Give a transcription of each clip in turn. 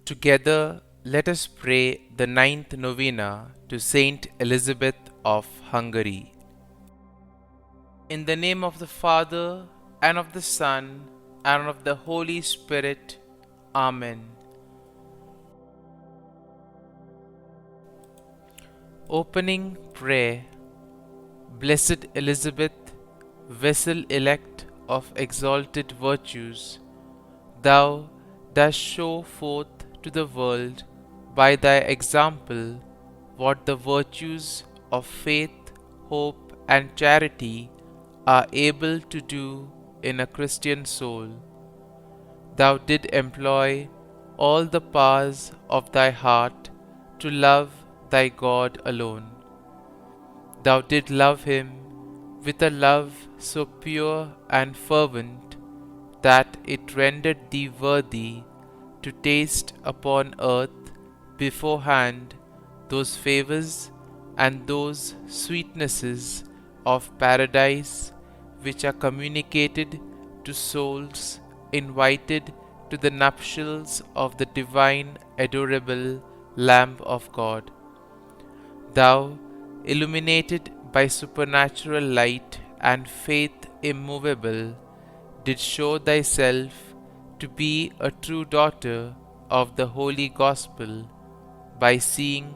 Together, let us pray the ninth novena to St Elizabeth of Hungary. In the name of the Father, and of the Son, and of the Holy Spirit. Amen. Opening Prayer. Blessed Elizabeth, vessel elect of exalted virtues, thou dost show forth to the world by thy example what the virtues of faith, hope, and charity are able to do in a Christian soul. Thou did employ all the powers of thy heart to love thy God alone. Thou did love him with a love so pure and fervent that it rendered thee worthy to taste upon earth beforehand those favours and those sweetnesses of paradise which are communicated to souls invited to the nuptials of the divine adorable Lamb of God. Thou, illuminated by supernatural light and faith immovable, did show thyself to be a true daughter of the Holy Gospel by seeing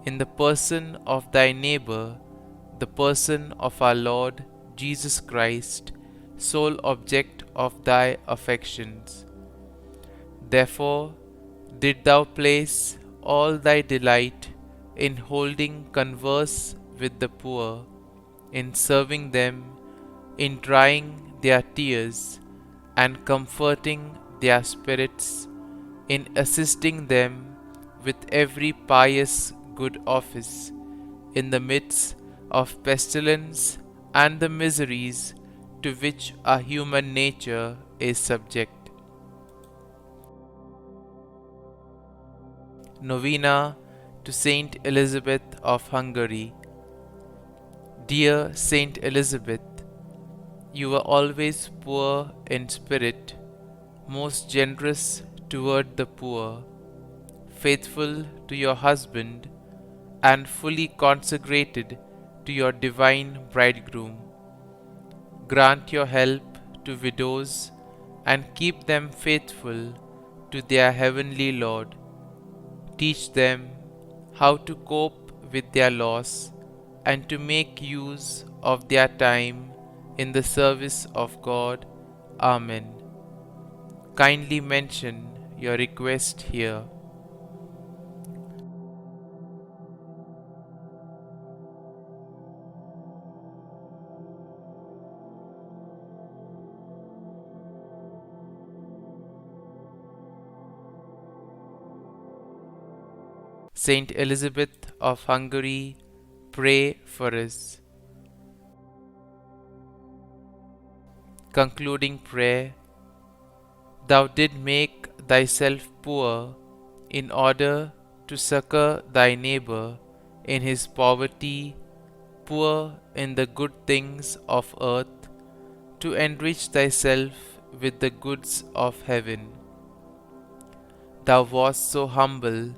in the person of thy neighbour the person of our Lord Jesus Christ, sole object of thy affections. Therefore did thou place all thy delight in holding converse with the poor, in serving them, in drying their tears, and comforting their spirits, in assisting them with every pious good office, in the midst of pestilence and the miseries to which our human nature is subject. Novena to St Elizabeth of Hungary. Dear St Elizabeth, you were always poor in spirit, most generous toward the poor, faithful to your husband, and fully consecrated to your divine bridegroom. Grant your help to widows and keep them faithful to their heavenly Lord. Teach them how to cope with their loss and to make use of their time in the service of God. Amen. Kindly mention your request here. Saint Elizabeth of Hungary, pray for us. Concluding prayer. Thou did make thyself poor in order to succor thy neighbour in his poverty, poor in the good things of earth, to enrich thyself with the goods of heaven. Thou wast so humble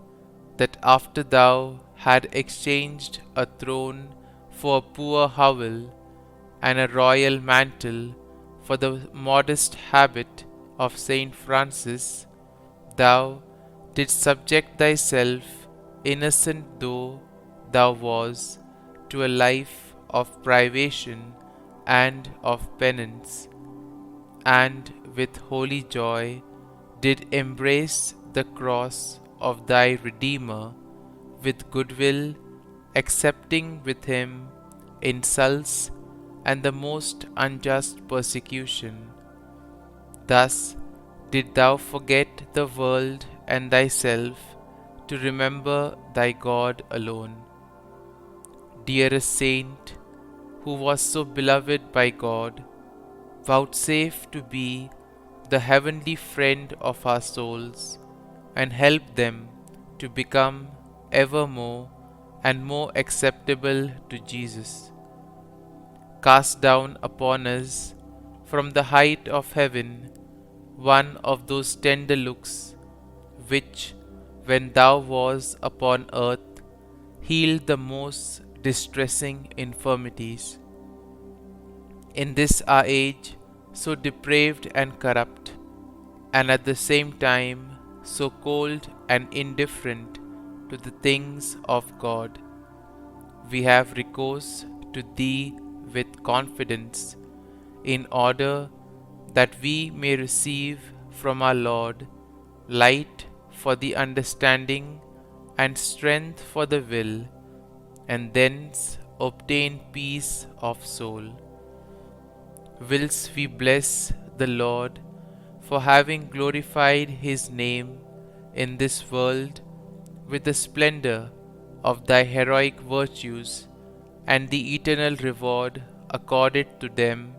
that after thou had exchanged a throne for a poor hovel, and a royal mantle for the modest habit of Saint Francis, thou didst subject thyself, innocent though thou was, to a life of privation and of penance, and with holy joy did embrace the cross of thy Redeemer with goodwill, accepting with him insults and the most unjust persecution. Thus did thou forget the world and thyself to remember thy God alone. Dearest Saint, who was so beloved by God, vouchsafe to be the heavenly friend of our souls, and help them to become ever more and more acceptable to Jesus. Cast down upon us from the height of heaven one of those tender looks which, when thou wast upon earth, healed the most distressing infirmities. In this our age, so depraved and corrupt, and at the same time so cold and indifferent to the things of God, we have recourse to Thee with confidence, in order that we may receive from our Lord light for the understanding and strength for the will, and thence obtain peace of soul. Whilst we bless the Lord for having glorified His name in this world with the splendor of Thy heroic virtues and the eternal reward accorded to them,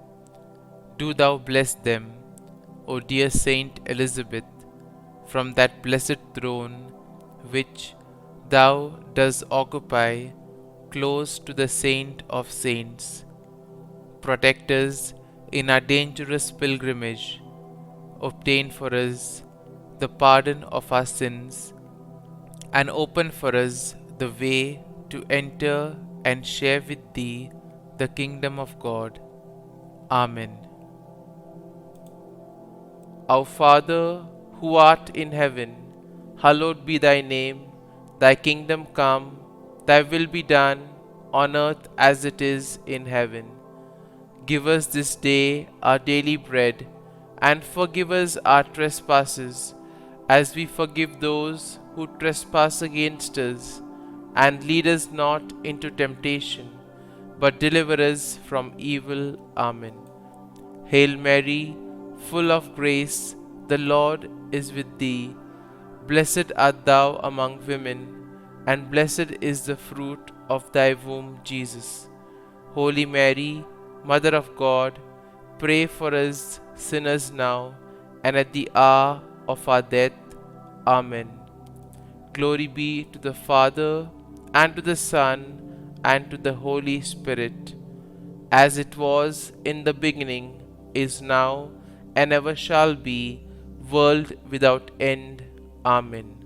do Thou bless them, O dear Saint Elizabeth, from that blessed throne which Thou dost occupy close to the Saint of Saints. Protect us in our dangerous pilgrimage, obtain for us the pardon of our sins, and open for us the way to enter and share with Thee the kingdom of God. Amen. Our Father, who art in heaven, hallowed be Thy name. Thy kingdom come, Thy will be done, on earth as it is in heaven. Give us this day our daily bread, and forgive us our trespasses, as we forgive those who trespass against us. And lead us not into temptation, but deliver us from evil. Amen. Hail Mary, full of grace, the Lord is with thee. Blessed art thou among women, and blessed is the fruit of thy womb, Jesus. Holy Mary, Mother of God, pray for us sinners now and at the hour of our death. Amen. Glory be to the Father, and to the Son, and to the Holy Spirit, as it was in the beginning, is now, and ever shall be, world without end. Amen.